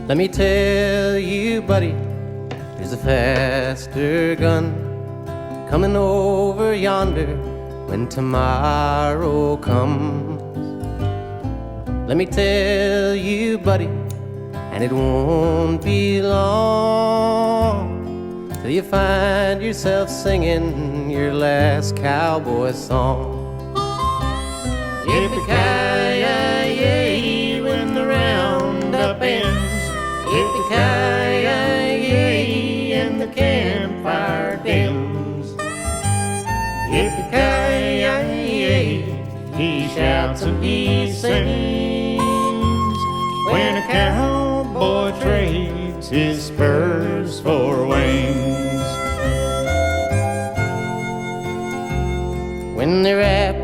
Let me tell you, buddy, there's a faster gun coming over yonder when tomorrow comes. Let me tell you, buddy, and it won't be long till you find yourself singing your last cowboy song. Yippee-ki-yay, when the roundup ends. Yippee-ki-yay, and the campfire dims. Yippee-ki-yay, he shouts and he sings when a cowboy trades his spurs for wings. When they wrap